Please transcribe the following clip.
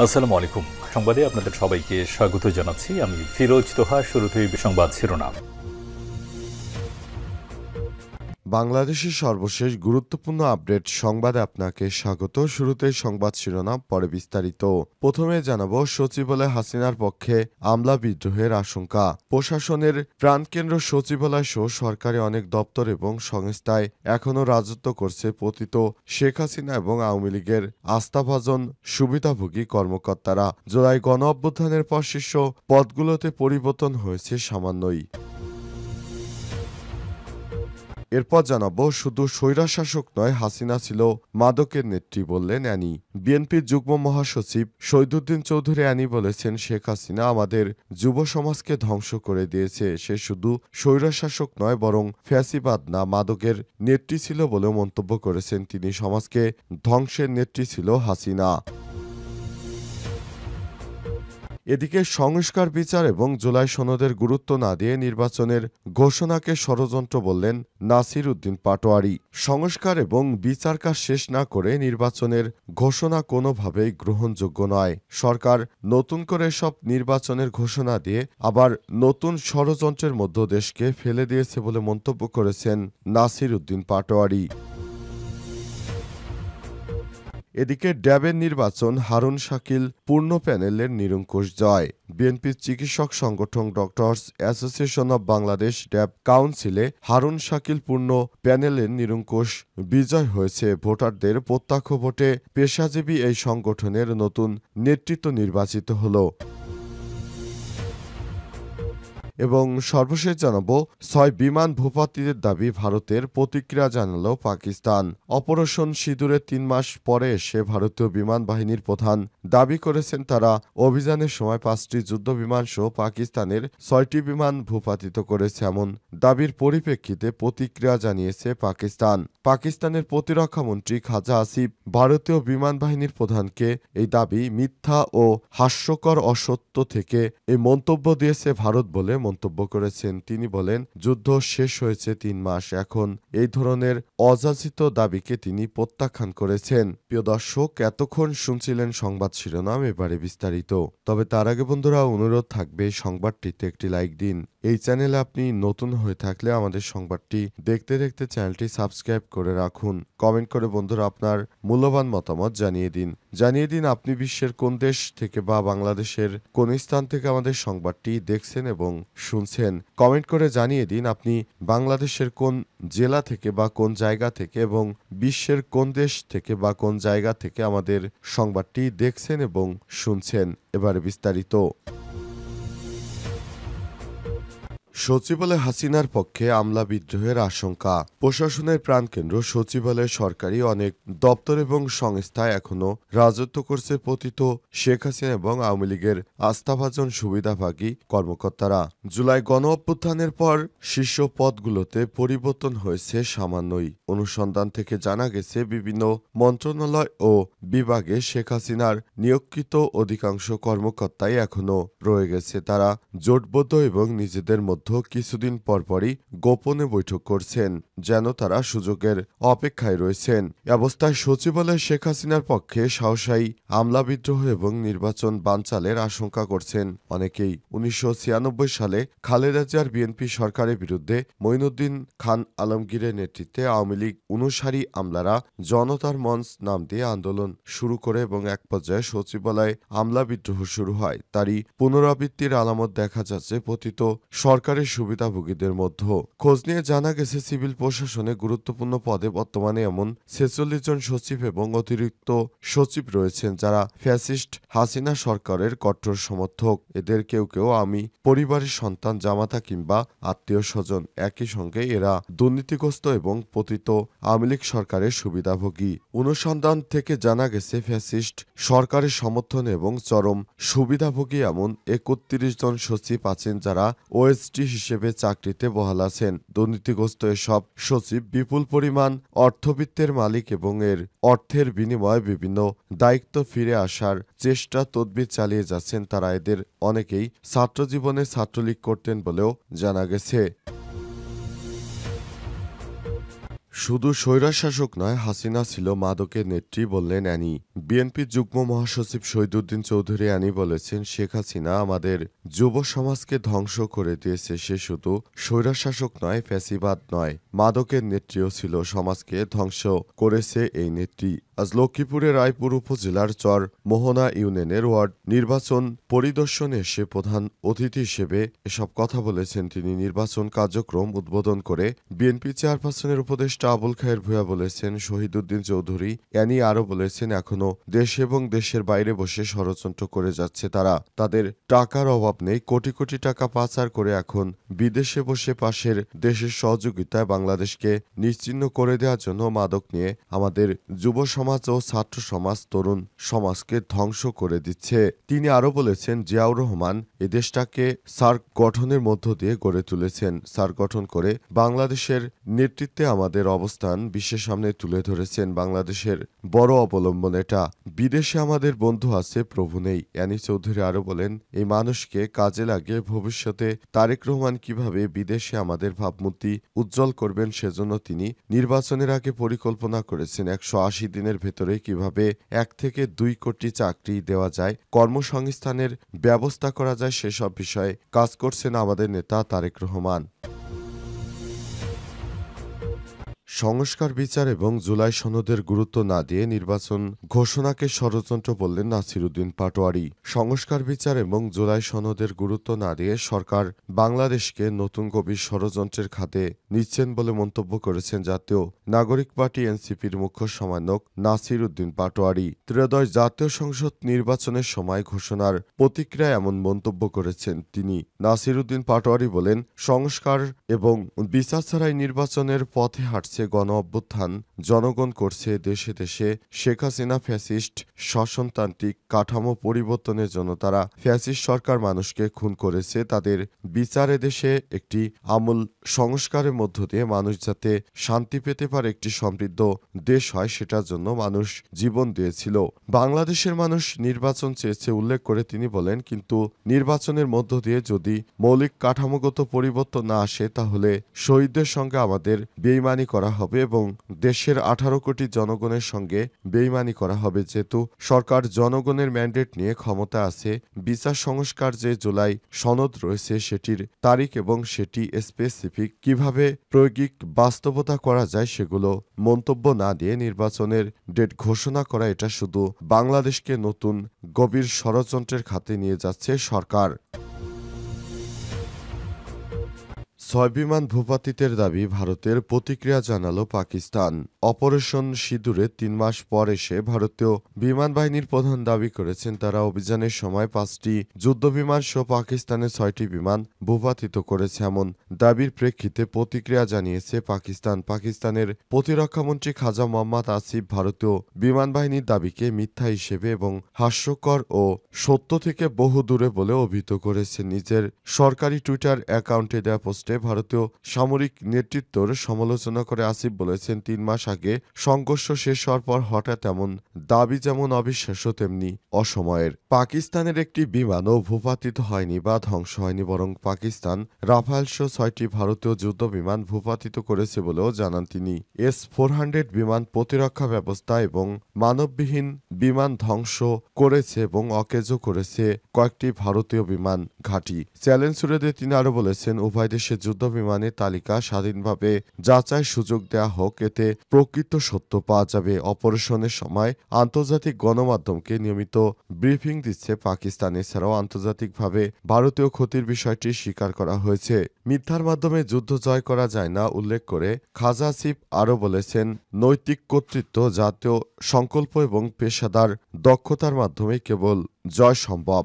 আসসালামু আলাইকুম। সংবাদে আপনাদের সবাইকে স্বাগত জানাচ্ছি। আমি ফিরোজ তোহা। শুরুতেই সংবাদ শিরোনাম। বাংলাদেশের সর্বশেষ গুরুত্বপূর্ণ আপডেট সংবাদে আপনাকে স্বাগত। শুরুতেই সংবাদ শিরোনাম, পরে বিস্তারিত। প্রথমে জানাবো, সচিবালয় হাসিনার পক্ষে আমলা বিদ্রোহের আশঙ্কা। প্রশাসনের প্রাণকেন্দ্র সচিবালয় সহ সরকারি অনেক দপ্তর এবং সংস্থায় এখনও রাজত্ব করছে পতিত শেখ হাসিনা এবং আওয়ামী লীগের আস্থাভাজন সুবিধাভোগী কর্মকর্তারা। জুলাই গণ অভ্যুত্থানের পর শীর্ষ পদগুলোতে পরিবর্তন হয়েছে সামান্যই। এরপর জানাবো, শুধু স্বৈরশাসক নয়, হাসিনা ছিল মাদকের নেত্রী, বললেন অ্যানি। বিএনপির যুগ্ম মহাসচিব শহীদুদ্দিন চৌধুরী অ্যানি বলেছেন, শেখ হাসিনা আমাদের যুব সমাজকে ধ্বংস করে দিয়েছে। সে শুধু স্বৈরশাসক নয়, বরং ফ্যাসিবাদ না, মাদকের নেত্রী ছিল বলেও মন্তব্য করেছেন তিনি। সমাজকে ধ্বংসের নেত্রী ছিল হাসিনা। এদিকে সংস্কার, বিচার এবং জুলাই সনদের গুরুত্ব না দিয়ে নির্বাচনের ঘোষণাকে ষড়যন্ত্র বললেন নাসির উদ্দিন পাটোয়ারি। সংস্কার এবং বিচার কাজ শেষ না করে নির্বাচনের ঘোষণা কোনোভাবেই গ্রহণযোগ্য নয়। সরকার নতুন করে সব নির্বাচনের ঘোষণা দিয়ে আবার নতুন ষড়যন্ত্রের মধ্যে দেশকে ফেলে দিয়েছে বলে মন্তব্য করেছেন নাসির উদ্দিন পাটোয়ারি। এদিকে ড্যাবের নির্বাচন, হারুন শাকিল পূর্ণ প্যানেলের নিরঙ্কুশ জয়। বিএনপির চিকিৎসক সংগঠন ডক্টরস অ্যাসোসিয়েশন অব বাংলাদেশ ড্যাব কাউন্সিলে হারুন শাকিল পূর্ণ প্যানেলের নিরঙ্কুশ বিজয় হয়েছে। ভোটারদের প্রত্যক্ষ ভোটে পেশাজীবী এই সংগঠনের নতুন নেতৃত্ব নির্বাচিত হলো। এবং সর্বশেষ জানাবো, ৬ বিমান ভূপাতিদের দাবি ভারতের প্রতিক্রিয়া জানালো পাকিস্তান। অপারেশন সিঁদুরের ৩ মাস পরে এসে ভারতীয় বিমান বাহিনীর প্রধান দাবি করেছেন, তারা অভিযানের সময় ৫টি যুদ্ধ বিমান সহ পাকিস্তানের ৬টি বিমান ভূপাতিত করেছে। এমন দাবির পরিপ্রেক্ষিতে প্রতিক্রিয়া জানিয়েছে পাকিস্তান। পাকিস্তানের প্রতিরক্ষা মন্ত্রী খাজা আসিফ ভারতীয় বিমান বাহিনীর প্রধানকে এই দাবি মিথ্যা ও হাস্যকর, অসত্য থেকে এই মন্তব্য দিয়েছে ভারত বলে মন্তব্য করেছেন। তিনি বলেন, যুদ্ধ শেষ হয়েছে ৩ মাস, এখন এই ধরনের অযাচিত দাবিকে তিনি প্রত্যাখ্যান করেছেন। প্রিয় দর্শক, এতক্ষণ শুনছিলেন সংবাদ শিরোনাম, এবারে বিস্তারিত। তবে তার আগে বন্ধুরা, অনুরোধ থাকবে সংবাদটিতে একটি লাইক দিন। এই চ্যানেলে আপনি নতুন হয়ে থাকলে আমাদের সংবাদটি দেখতে দেখতে চ্যানেলটি সাবস্ক্রাইব করে রাখুন। কমেন্ট করে বন্ধুরা আপনার মূল্যবান মতামত জানিয়ে দিন আপনি বিশ্বের কোন দেশ থেকে বা বাংলাদেশের কোন স্থান থেকে আমাদের সংবাদটি দেখছেন এবং শুনছেন। কমেন্ট করে জানিয়ে দিন আপনি বাংলাদেশের কোন জেলা থেকে বা কোন জায়গা থেকে এবং বিশ্বের কোন দেশ থেকে বা কোন জায়গা থেকে আমাদের সংবাদটি দেখছেন এবং শুনছেন। এবারে বিস্তারিত। সচিবালয় হাসিনার পক্ষে আমলা বিদ্রোহের আশঙ্কা। প্রশাসনের প্রাণকেন্দ্র সচিবালয় সরকারি অনেক দপ্তর এবং সংস্থায় এখনও রাজত্ব করছে পতিত শেখ হাসিনা এবং আওয়ামী লীগের আস্থাভাজন সুবিধাভোগী কর্মকর্তারা। জুলাই গণ অভ্যুত্থানের পর শীর্ষ পদগুলোতে পরিবর্তন হয়েছে সামান্যই। অনুসন্ধান থেকে জানা গেছে, বিভিন্ন মন্ত্রণালয় ও বিভাগে শেখ হাসিনার নিয়োগকৃত অধিকাংশ কর্মকর্তাই এখনও রয়ে গেছে। তারা জোটবদ্ধ এবং নিজেদের মধ্যে কিছুদিন পরপরই গোপনে বৈঠক করছেন, যেন তারা সুযোগের অপেক্ষায় রয়েছেন। অবস্থায় সচিবালয় শেখ হাসিনার পক্ষে সাহসায়ী আমলা বিদ্রোহ এবং নির্বাচন বানচালের আশঙ্কা করছেন অনেকেই। ১৯৯৬ সালে খালেদা জিয়ার বিএনপি সরকারের বিরুদ্ধে মঈনুদ্দিন খান আলমগীরের নেতৃত্বে আওয়ামী লীগ অনুসারী আমলারা জনতার মঞ্চ নাম দিয়ে আন্দোলন শুরু করে এবং এক পর্যায়ে সচিবালয়ে আমলা বিদ্রোহ শুরু হয়। তারই পুনরাবৃত্তির আলামত দেখা যাচ্ছে পতিত সরকারের সুবিধাভোগীদের মধ্যে। খোঁজ নিয়ে জানা গেছে, সিভিল প্রশাসনে গুরুত্বপূর্ণ পদে বর্তমানে এমন ৪৬ জন সচিব এবং অতিরিক্ত সচিব রয়েছেন যারা ফ্যাসিস্ট হাসিনা সরকারের কট্টর সমর্থক। এদের কেউ কেউ আমি পরিবারের সন্তান, জামাতা কিংবা আত্মীয় স্বজন। একই সঙ্গে এরা দুর্নীতিগ্রস্ত এবং পতিত আওয়ামী লীগ সরকারের সুবিধাভোগী। অনুসন্ধান থেকে জানা গেছে, ফ্যাসিস্ট সরকারের সমর্থন এবং চরম সুবিধাভোগী এমন ৩১ জন সচিব আছেন যারা ওএসডি হিসেবে চাকরিতে বহাল আছেন। দুর্নীতিগ্রস্ত এসব সচিব বিপুল পরিমাণ অর্থবিত্তের মালিক এবং এর অর্থের বিনিময়ে বিভিন্ন দায়িত্ব ফিরে আসার চেষ্টা তদবির চালিয়ে যাচ্ছেন তারা। এদের অনেকেই ছাত্রজীবনে ছাত্রলীগ করতেন বলেও জানা গেছে। শুধু স্বৈরশাসক নয়, হাসিনা ছিল মাদকের নেত্রী, বললেন অ্যানি। বিএনপির যুগ্ম মহাসচিব শহীদুদ্দিন চৌধুরী অ্যানি বলেছেন, শেখ হাসিনা আমাদের যুব সমাজকে ধ্বংস করে দিয়েছে। সে শুধু স্বৈরশাসক নয়, ফ্যাসিবাদ নয়, মাদকের নেত্রীও ছিল। সমাজকে ধ্বংস করেছে এই নেত্রী। আজ লক্ষ্মীপুরের রায়পুর উপজেলার চর মোহনা ইউনিয়নের ওয়ার্ড নির্বাচন পরিদর্শনে এসে প্রধান অতিথি হিসেবে এসব কথা বলেছেন তিনি। নির্বাচন কার্যক্রম উদ্বোধন করে বিএনপি চেয়ারপারসনের উপদেষ্টা আবুল খায়ের ভূঁইয়া বলেছেন, শহীদুদ্দিন চৌধুরী অ্যানি আরও বলেছেন, এখনও দেশ এবং দেশের বাইরে বসে ষড়যন্ত্র করে যাচ্ছে তারা। তাদের টাকার অভাব নেই, কোটি কোটি টাকা পাচার করে এখন বিদেশে বসে পাশের দেশের সহযোগিতায় বাংলাদেশকে নিশ্চিহ্ন করে দেওয়ার জন্য মাদক নিয়ে আমাদের যুব সমাজ ও ছাত্র সমাজ, তরুণ সমাজকে ধ্বংস করে দিচ্ছে। তিনি আরও বলেছেন, জিয়াউর রহমান এ দেশটাকে সার্ক গঠনের মধ্য দিয়ে গড়ে তুলেছেন। সার্ক গঠন করে বাংলাদেশের নেতৃত্বে আমাদের অবস্থান বিশ্বের সামনে তুলে ধরেছেন। বাংলাদেশের বড় অবলম্বন এটা। বিদেশে আমাদের বন্ধু আছে, প্রভু নেই। অ্যানি চৌধুরী আরও বলেন, এই মানুষকে কাজে লাগিয়ে ভবিষ্যতে তারেক রহমান কিভাবে বিদেশে আমাদের ভাবমূর্তি উজ্জ্বল করবেন সেজন্য তিনি নির্বাচনের আগে পরিকল্পনা করেছেন। 180 দিনের ভেতরে কিভাবে 1 থেকে 2 কোটি চাকরি দেওয়া যায়, কর্মসংস্থানের ব্যবস্থা করা যায়, সেসব বিষয়ে কাজ করছেন আমাদের নেতা তারেক রহমান। সংস্কার বিচার এবং জুলাই সনদের গুরুত্ব না দিয়ে নির্বাচন ঘোষণাকে ষড়যন্ত্র বললেন নাসিরুদ্দিন পাটোয়ারি। সংস্কার বিচার এবং জুলাই সনদের গুরুত্ব না দিয়ে সরকার বাংলাদেশকে নতুন গভীর ষড়যন্ত্রের খাতে নিচ্ছেন বলে মন্তব্য করেছেন জাতীয় নাগরিক পার্টি এনসিপির মুখ্য সমন্বয়ক নাসিরুদ্দিন পাটোয়ারি। ত্রয়োদশ জাতীয় সংসদ নির্বাচনের সময় ঘোষণার প্রতিক্রিয়ায় এমন মন্তব্য করেছেন তিনি। নাসিরুদ্দিন পাটোয়ারি বলেন, সংস্কার এবং বিচার ছাড়াই নির্বাচনের পথে হাঁটছে গণ অভ্যুত্থান। জনগণ করছে দেশে দেশে শেখ হাসিনা ফ্যাসিস্ট শাসনতান্ত্রিক কাঠামো পরিবর্তনের জন্য তারা ফ্যাসিস্ট সরকার মানুষকে খুন করেছে। তাদের বিচারে দেশে একটি আমূল সংস্কারের মধ্য দিয়ে মানুষ যাতে শান্তি পেতে পারে, একটি সমৃদ্ধ দেশ হয়, সেটার জন্য মানুষ জীবন দিয়েছিল। বাংলাদেশের মানুষ নির্বাচন চেয়েছে উল্লেখ করে তিনি বলেন, কিন্তু নির্বাচনের মধ্য দিয়ে যদি মৌলিক কাঠামোগত পরিবর্তন না আসে তাহলে শহীদদের সঙ্গে আমাদের বেইমানি করা হবে এবং দেশের 18 কোটি জনগণের সঙ্গে বেইমানি করা হবে। যেহেতু সরকার জনগণের ম্যান্ডেট নিয়ে ক্ষমতা আছে, বিচার সংস্কার যে জুলাই সনদ রয়েছে সেটির তারিখ এবং সেটি স্পেসিফিক কিভাবে প্রায়োগিক বাস্তবতা করা যায় সেগুলো মন্তব্য না দিয়ে নির্বাচনের ডেট ঘোষণা করা, এটা শুধু বাংলাদেশকে নতুন গভীর ষড়যন্ত্রের খাতে নিয়ে যাচ্ছে সরকার। 6 বিমান ভূপাতিতের দাবি ভারতের, প্রতিক্রিয়া জানালো পাকিস্তান। অপারেশন সিঁদুরে 3 মাস পর এসে ভারতীয় বিমান বাহিনীর প্রধান দাবি করেছেন তারা অভিযানের সময় 5টি যুদ্ধবিমান সহ পাকিস্তানের 6টি বিমান ভূপাতিত করেছে। এমন দাবির প্রেক্ষিতে প্রতিক্রিয়া জানিয়েছে পাকিস্তান। পাকিস্তানের প্রতিরক্ষামন্ত্রী খাজা মোহাম্মদ আসিফ ভারতীয় বিমান বাহিনীর দাবিকে মিথ্যা হিসেবে এবং হাস্যকর ও সত্য থেকে বহু দূরে বলে অভিহিত করেছেন। নিজের সরকারি টুইটার অ্যাকাউন্টে দেওয়া পোস্টে ভারতীয় সামরিক নেতৃত্বর সমালোচনা করে আসিফ বলেছেন, 3 মাস আগে সংঘর্ষ শেষ হওয়ার পর হঠাৎ এমন দাবি যেমন অবিশ্বাস্য তেমনি অসময়ের। পাকিস্তানের একটি বিমানও ভূপাতিত হয়নি বা ধ্বংস হয়নি, বরং পাকিস্তান রাফায়েল সহ 6টি ভারতীয় যুদ্ধ বিমান ভূপাতিত করেছে বলেও জানান তিনি। S-400 বিমান প্রতিরক্ষা ব্যবস্থা এবং মানববিহীন বিমান ধ্বংস করেছে এবং অকেজো করেছে কয়েকটি ভারতীয় বিমান ঘাঁটি। চ্যালেঞ্জ ছুড়ে দিয়ে তিনি আরও বলেছেন, উভয় দেশের যুদ্ধ বিমানের তালিকা স্বাধীনভাবে যাচাইয়ের সুযোগ দেওয়া হোক, এতে প্রকৃত সত্য পাওয়া যাবে। অপারেশনের সময় আন্তর্জাতিক গণমাধ্যমকে নিয়মিত ব্রিফিং দিচ্ছে পাকিস্তান। এছাড়াও আন্তর্জাতিকভাবে ভারতীয় ক্ষতির বিষয়টি স্বীকার করা হয়েছে। মিথ্যার মাধ্যমে যুদ্ধ জয় করা যায় না উল্লেখ করে খাজা আসিফ আরও বলেছেন, নৈতিক কর্তৃত্ব, জাতীয় সংকল্প এবং পেশাদার দক্ষতার মাধ্যমে কেবল জয় সম্ভব।